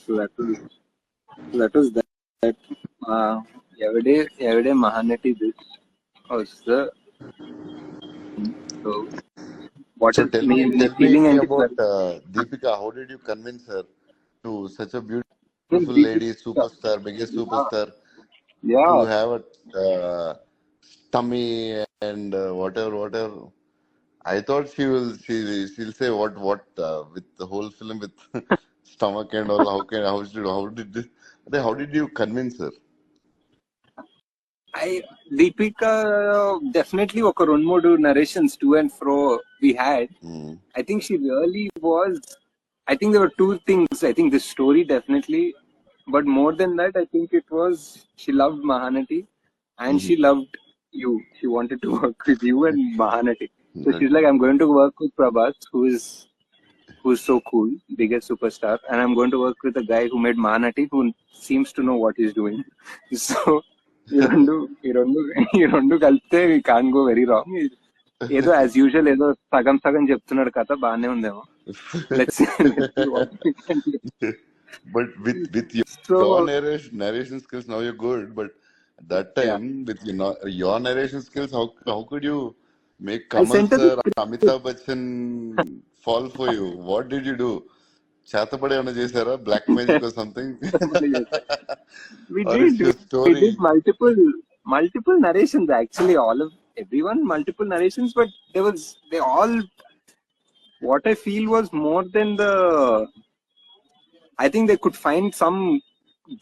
So that was that. Uh, every day Mahanati this was the so what So is me tell me feeling and about Deepika. How did you convince her to such a beautiful lady, Deepika. superstar, biggest Yeah, superstar, to yeah. have a tummy and whatever. I thought she'll say with the whole film with stomach and all. How did you convince her? I Deepika definitely ఒక రెండు మూడు narrations to and fro we had. Hmm. I think she really was. I think there were two things. I think the story definitely, but more than that, I think it was she loved Mahanati and Hmm. she loved you. She wanted to work with you and Mahanati. So she's Okay. like, I'm going to work with Prabhas, who's so cool, biggest superstar, and I'm going to work with a guy who made Mahanati, who seems to know what he's doing. So ఈ రెండు కలిపితే we can't go very wrong. ఏదో as usual ఏదో సగం సగం చెప్తున్నాడు కథ బాగానే ఉందేమో. Let's see what we can do. But with So your narration skills, now you're good. But at that yeah, time, with your narration skills, how could you make I Kamal sent her the sir, script. Amitabh Bachchan fall for you? What did you do? Chatapade on Jaisara, black magic or something? We Or did it's your we did story? multiple narrations actually. All of everyone multiple narrations, but they all what I feel was more than the. I think they could find some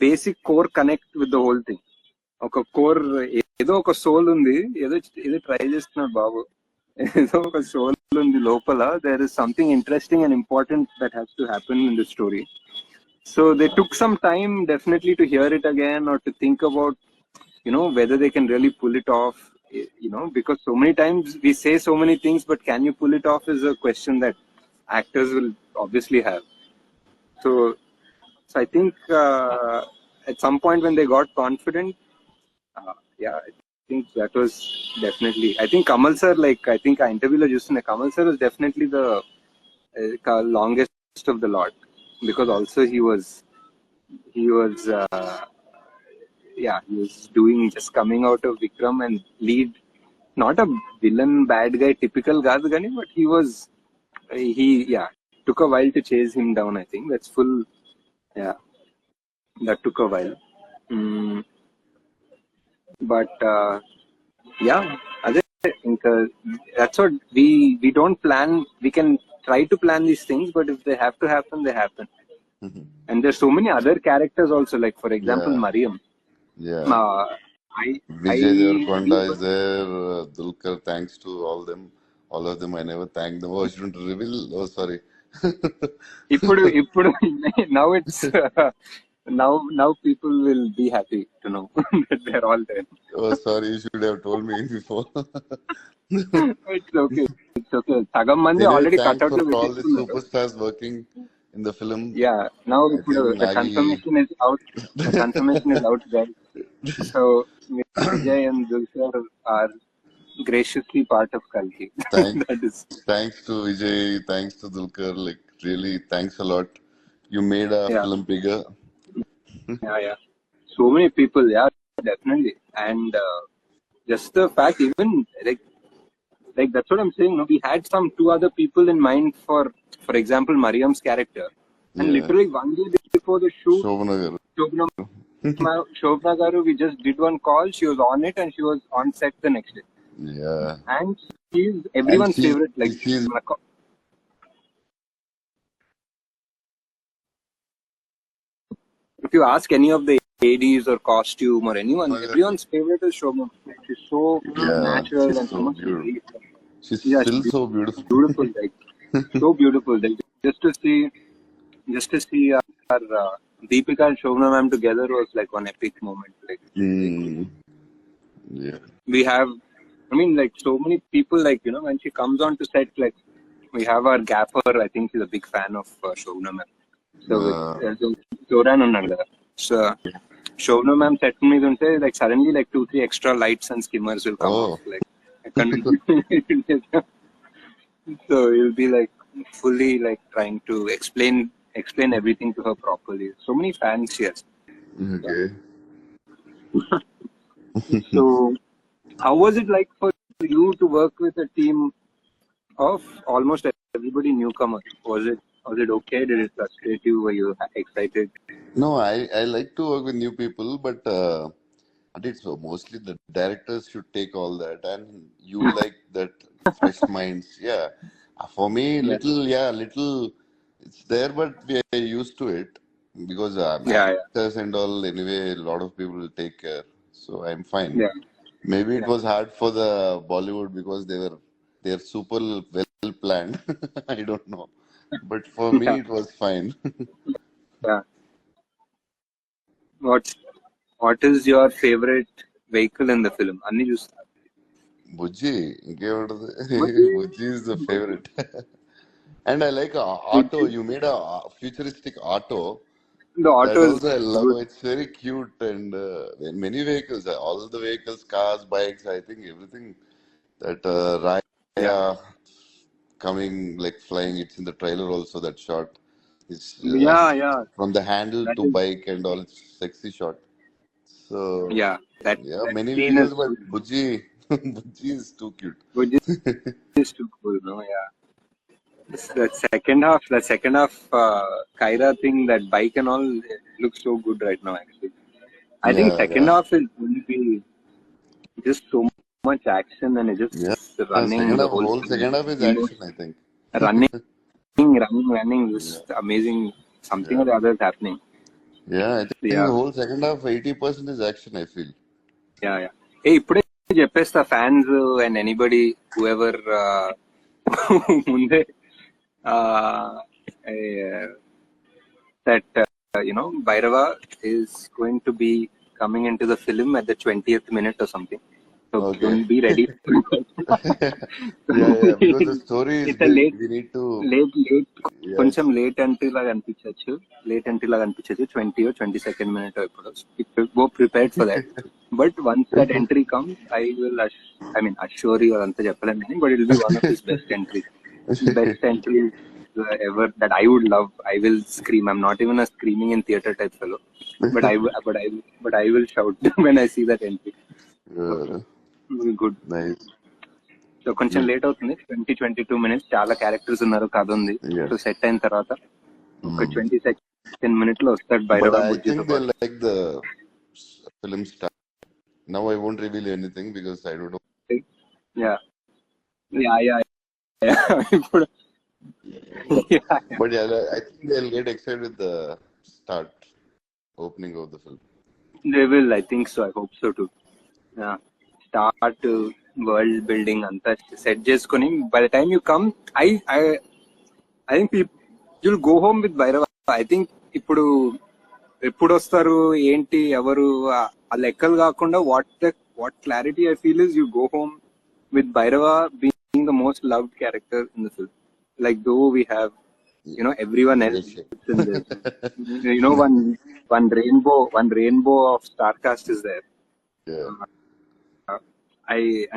basic core connect with the whole thing. ఒక core ఏదో ఒక soul ఉంది, ఏదో ఏదో try చేస్తున్నాడు బాబు. ఏదో ఒక soul ఉంది లోపల. There is something interesting and important that has to happen in the story. So they took some time definitely to hear it again or to think about, whether they can really pull it off, because so many times we say so many things, but can you pull it off is a question that actors will obviously have. So I think at some point when they got confident, yeah, I think that was definitely. I think Kamal sir, I think I interviewed just Kamal sir was definitely the longest of the lot because also he was he was doing just coming out of Vikram and lead, not a villain bad guy typical Gaz Gani, but he took a while to chase him down. I think that's full. Yeah, that took a while. Mm, but yeah, that's what we don't plan. We can try to plan these things, but if they have to happen, they happen. And there's so many other characters also, like for example, Yeah, Mariam. yeah. Uh, I I Vijay Devarkonda is there. Dulkar, thanks to all of them. I never thanked them. Oh, I shouldn't reveal. Oh, sorry. ఇప్పుడు now it's now people will be happy to know that they're all there. Oh, sorry. You should have told me before. It's okay. It's okay. సగం మంది Anyway, already thanks cutout for లో all the పెట్టేసుకున్నారు. superstars working in the film. Yeah, now I think the Nagi. confirmation is out. The confirmation is out, guys. So Vijay and Dulkar are graciously part of Kalki. Thanks, That is, thanks to Vijay. Thanks to Dulkar. Like really, thanks a lot. You made a yeah, film bigger. yeah. So many people, yeah, definitely. And just the fact, even like that's what I'm saying. No, we had some two other people in mind for example, Mariam's character, and Yeah. literally one day before the shoot, Shobana garu. Shobna Garu, we just did one call. She was on it, and she was on set the next day. Yeah. And she's And everyone's favorite. Like she's if you ask any of the ADs or costume or anyone, everyone's favorite is Shobna. She's so natural she's and so beautiful. She's Yeah, still she's so beautiful. beautiful, like so beautiful. Like just to see our Deepika and Shobna ma'am together was like one epic moment. Like Yeah. we have, I mean, like so many people. Like when she comes on to set, like we have our gaffer. I think he's a big fan of Shobna ma'am. So Zoran ఉన్నాడు కదా. So Shobna ma'am set మీద ఉంటే like suddenly like 2-3 extra lights and skimmers will come off. Like so you'll be like fully like trying to explain explain everything to her properly. So many fans here. Okay. So how was it like for you to work with a team of almost everybody newcomer? Was it okay? Did it frustrate you? Were you excited? No, I like to work with new people, but and it's mostly the directors should take all that, and you like that fresh minds. Yeah, for me, Yeah, little, it's there, but we are used to it because yeah, actors and all. Anyway, a lot of people will take care, so I'm fine. yeah, Maybe it yeah, was hard for the Bollywood because they're super well planned. I don't know, but for me, yeah, it was fine. yeah. What What is your favorite vehicle in the film? Anni చూస్తా. Bujji, ఇంకేముంటది? Bujji. Bujji is the favorite. And I like auto. You made a futuristic auto. The That auto is also I love. good. It's very cute and many vehicles, all the vehicles, cars, bikes. I think everything that Yeah, Raya coming like flying. It's in the trailer also. That shot is yeah, yeah. from the handle That to is, bike and all. It's sexy shot. So yeah. That yeah, that many scene is vehicles, but Bujji, Bujji is too cute. Bujji is too cool, no? Yeah. That second half, Kyra thing, that bike and all, it looks so good right now. Actually, I think Yeah, second yeah, half is going to be just so much action and it's yeah. just running Second the half, whole whole film. second half is Emo- action, I think. running, running, Yeah, just amazing. Something yeah, or the other is happening. yeah. I So, think yeah, the whole second half, 80% is action, I feel. yeah, yeah. Hey, ఇప్పుడే చెప్పేస్తా fans and anybody whoever ముందే uh, uh, that Bhairava is going to be coming into the film at the 20th minute or something. So Okay. don't be ready. Yeah, yeah. Because the story is It's a big. late, We need to. late, Yes. కొంచెం late అంటే లాగా అనిపించచ్చు, 20 or 22nd minute ఇప్పుడు go prepared for that. But once that entry comes I will assure you అదంతా చెప్పలేను కానీ, but it will be one of his best entries. Best entries ever that I would love. I will scream. I'm not even a screaming in theater type fellow, but I will shout when I see that entry. So Uh, good. nice. So కొంచెం late అవుతుంది, 22 minutes. చాలా characters ఉన్నారు, కథ ఉంది. So Yes. Set అయిన తర్వాత ఒక Mm. 22nd minute లో వస్తాడు But Bhairava I బుజ్జితో think they పాటు. like the film style. Now I won't reveal anything because I don't know. Yeah, yeah, yeah. ఇప్పుడు yeah, yeah. But yeah, I think they'll get excited with the start opening of the film. They will. I think so. I hope so too. Yeah. Start world building అంతా set చేసుకొని, by the time you come, I think you'll go home with Bhairava. I think ఇప్పుడు ఎప్పుడు వస్తారు ఏంటి ఎవరు ఆ లెక్కలు కాకుండా, what clarity I feel is you go home with Bhairava being the most loved character in the film. Like though we have everyone else Yes, yes. in this, one rainbow of star cast is there. Yeah.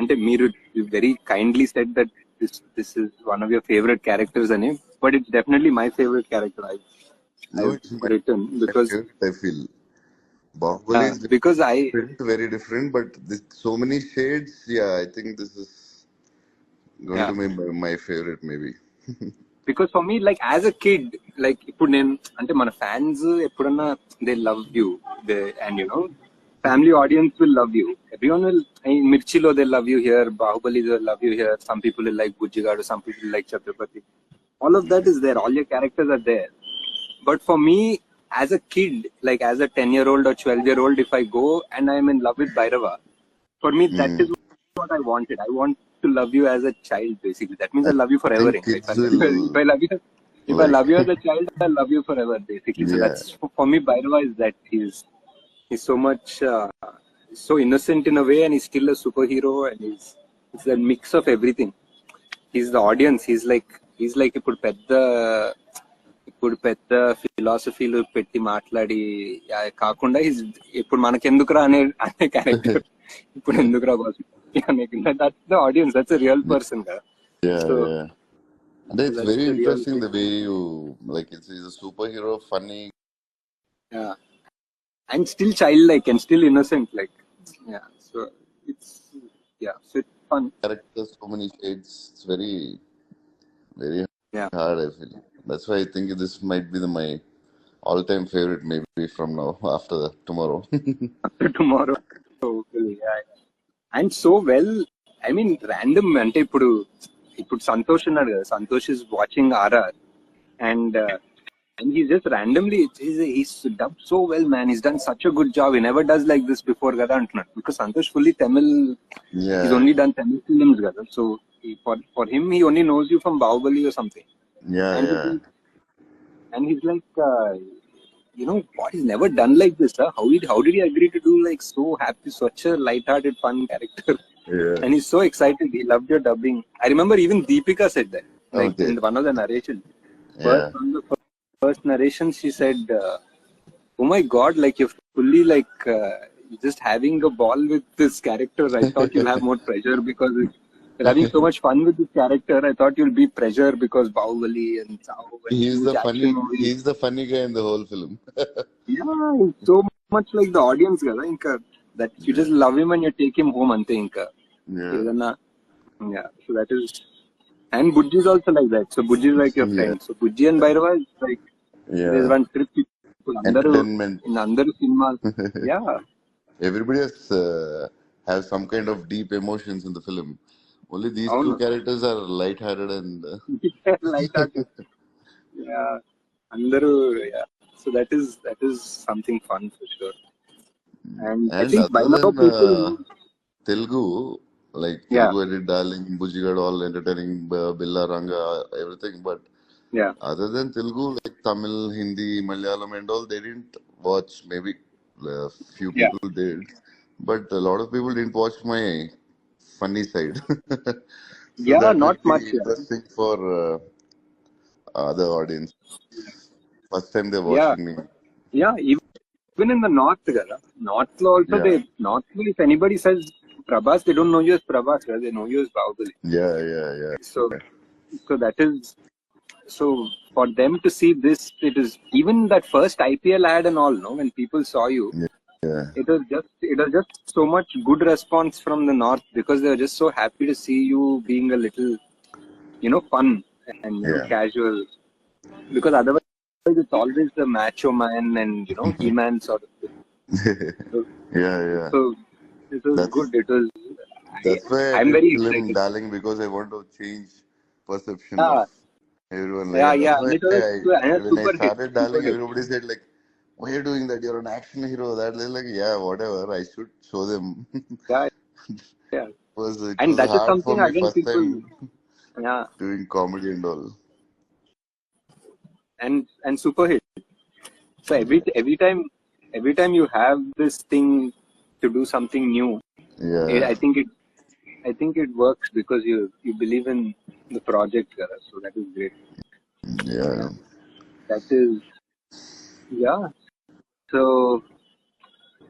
అంటే మీరు very kindly said that this is one of your favorite characters అని, but it's definitely my favorite character No, I've it's written, my because favorite, I feel. Bahubali is because different, very different, but this, so many shades. Yeah, I think this is going yeah, to be my favorite, maybe. because for me, like as a kid, like ఇప్పుడు నేను అంటే మన fans ఎప్పుడన్నా they love you, and family audience will love you, everyone will. Mirchilo they love you here, Bahubali they love you here, some people will like Bujjigadu, some people will like Chhatrapati. All of that is there, all your characters are there. But for me, as a kid, like as a 10-year-old or 12-year-old, if I go and I'm in love with Bhairava, for me that Mm. is what I wanted. I want to love you as a child, basically. That means I I love you forever. think If kids I love you, if will I love you, if I like. love you as a child, I love you forever, basically. So Yeah, that's for me. Bhairava is that he's so much so innocent in a way, and he's still a superhero, and it's a mix of everything. He's the audience. He's like ఇప్పుడు పెద్ద ఫిలాసఫీలు పెట్టి మాట్లాడి కాకుండా, ఇప్పుడు మనకెందుకురా అనే character. ఇప్పుడు ఎందుకురా boss, that's the audience, that's real person కదా. yeah, so yeah. And So it's that's very the real interesting thing. the way you like. He's a superhero, funny Yeah, and still childlike and still innocent. Like, yeah. So it's so it's fun. character, so many shades. It's very Yeah, hard. I feel that's why I think this might be my all-time favorite. Maybe from now after tomorrow. after tomorrow. Hopefully, yeah. And so well. I mean, random అంటే ఇప్పుడు సంతోష్ ఉన్నాడు కదా. Santosh is watching RR and and he's just randomly he's dubbed so well, man. He's done such a good job. He never does like this before కదా అంటున్నాడు. Because Santosh fully Tamil. He's Yeah, only done Tamil films కదా. So for him, he only knows you from Bahubali or something. yeah, And yeah, he's like, what? He's never done like this. Huh? How did he agree to do like so happy, such a light-hearted, fun character? yeah. And he's so excited. He loved your dubbing. I remember even Deepika said that, like Okay, in one of the narrations. yeah. On the first narration, she said, "Oh my God, like you're fully like just having a ball with this character. I thought you'll have more pressure because you're having so much fun with this character. I thought you'll be pressure because Bahubali and Sao and huge action movies." He's the funny guy in the whole film. Yeah, it's so much like the audience, కదా. ఇంకా that you Yeah, just love him and you take him home అంతే ఇంకా yeah, ఏదన్నా. Yeah, so that is. And Bujji is also like that. So Bujji is like your yeah, friend. So Bujji and Bhairava is like there's yeah. one trip people అందరూ Entertainment. in అందరూ సినిమాలు. Yeah, Everybody has some kind of deep emotions in the film. Only these two అవును. characters are light-hearted and Light hearted. Yeah, అందరూ. Yeah. So that is something fun for sure. And I and think by other now than people. Telugu, like Yeah, Telugu Edit Darling, Bujigad, all entertaining, Billa Ranga, everything. But yeah, other than Telugu, like Tamil, Hindi, Malayalam, and all, they didn't watch. Maybe few yeah, people did, but a lot of people didn't watch my funny side. So yeah. that Not might be much. Yeah, interesting for other audience. First time they're yeah, watching me. yeah. Even in the north, కదా. North lo also Yeah, if anybody says Prabhas, they don't know you as Prabhas, కదా. They know you as Bahubali. yeah, yeah, yeah, So that is. So for them to see this, it is even that first IPL ad and all. No, when people saw you, yeah, yeah, it was just so much good response from the north because they were just so happy to see you being a little, fun and yeah. casual. Because otherwise, it's always the macho man and He-Man sort of thing. So, Yeah, yeah. so it was That's good. It was. I, that's why I I'm did very film excited. Darling because I want to change perception of Yeah, everyone. Like yeah, that's yeah. why And it was and a when I super hit. started Super Darling, hit. everybody said like, "Why are you doing that? You're an action hero." That they're like, yeah, whatever. I should show them. Yeah, yeah. It And was that is hard for something me again first people. time Yeah, doing comedy and all. and super hit. So Yeah, every time you have this thing to do something new, it, yeah, I think it I think it works because you believe in the project, Gaurav. So that is great. yeah, That is. Yeah. So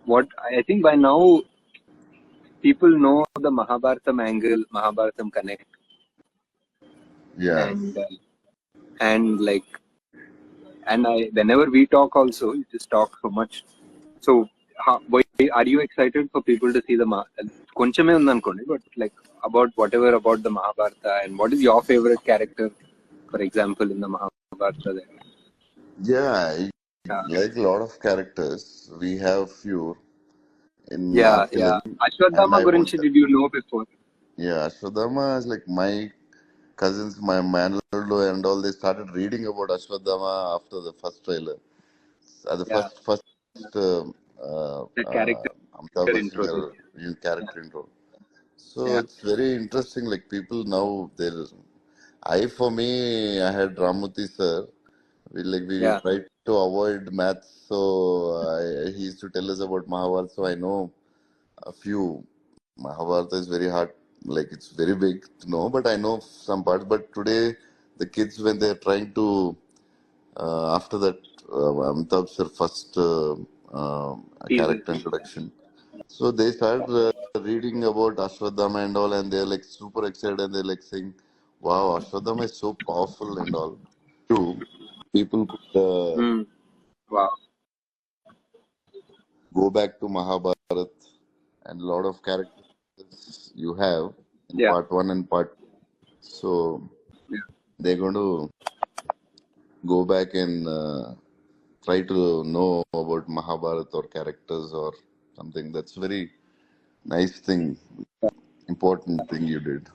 what I think by now people know the Mahabharatam angle, Mahabharatam connect, yeah. and like and I whenever we talk also you just talk so much. So are you excited for people to see the కొంచెమే ఉందనుకోండి, but like about whatever about the Mahabharata and what is your favorite character, for example, in the Mahabharata there? Yeah, I Yeah, like a lot of characters. We have few in our yeah, film, yeah. and Ashwadhama I want. guరించి did you know before? Yeah, Ashwadama is like my cousins, my Manaldo and all. They started reading about Ashwadama after the first trailer. The Yeah, first uh, uh, the uh, character Amitabh Bachchan introduction. Yeah, character intro. So yeah, it's very interesting. Like people now, there. For me, I had Ramuti sir. We yeah. tried to avoid maths, so he used to tell us about Mahabharata. So I know a few. Mahabharata is very hard, like it's very big to know, but I know some parts. But today, the kids, when they're trying to, after that, Amitabh sir first Teasers. character introduction, so they start reading about Ashwadhama and all, and they're like super excited, and they're like saying, Wow, Ashwadam is so powerful and all. True. People could Mm. Wow. go back to Mahabharat and a lot of characters you have in Yeah. part one and part. So Yeah. they're going to go back and try to know about Mahabharat or characters or something. That's very nice thing, important thing you did.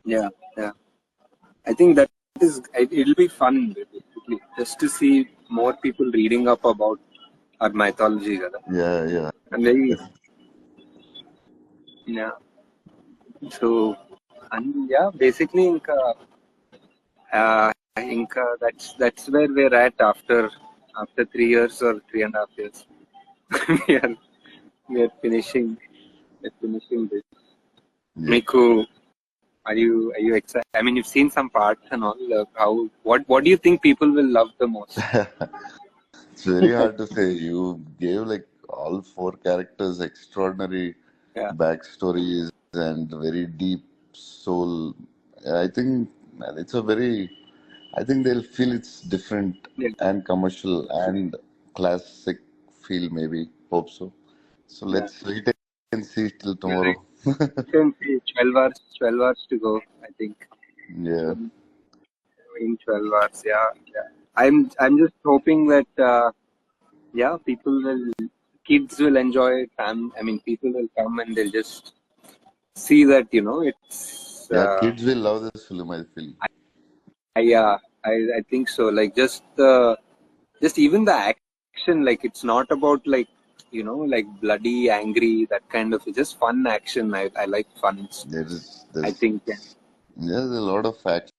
Yeah. Yeah. I think that it'll be fun basically just to see more people reading up about our mythology, kada. Yeah, yeah. And very, Yes. yeah. So, and yeah, basically, that's where we're at after 3 years or 3.5 years. we are we are finishing this. Yeah. Miku, are you excited? I mean, you've seen some parts and all. How what do you think people will love the most? It's very hard to say. You gave like all four characters extraordinary Yeah, backstories and very deep soul. I think it's a very, I think they'll feel it's different yeah. and commercial and classic feel, maybe. Hope so. So Yeah. let's wait and see till You're tomorrow. right. Can see 12 hours to go. I think Yeah. in 12 hours. Yeah, yeah. I'm just hoping that yeah, kids will enjoy it. I mean, people will come and they'll just see that it's. Yeah, kids will love this film, I feel. I think so. Like just even the action, like it's not about like like bloody, angry, that kind of. It's just fun action. I like fun. There is, I there's, think. Yeah. there's a lot of action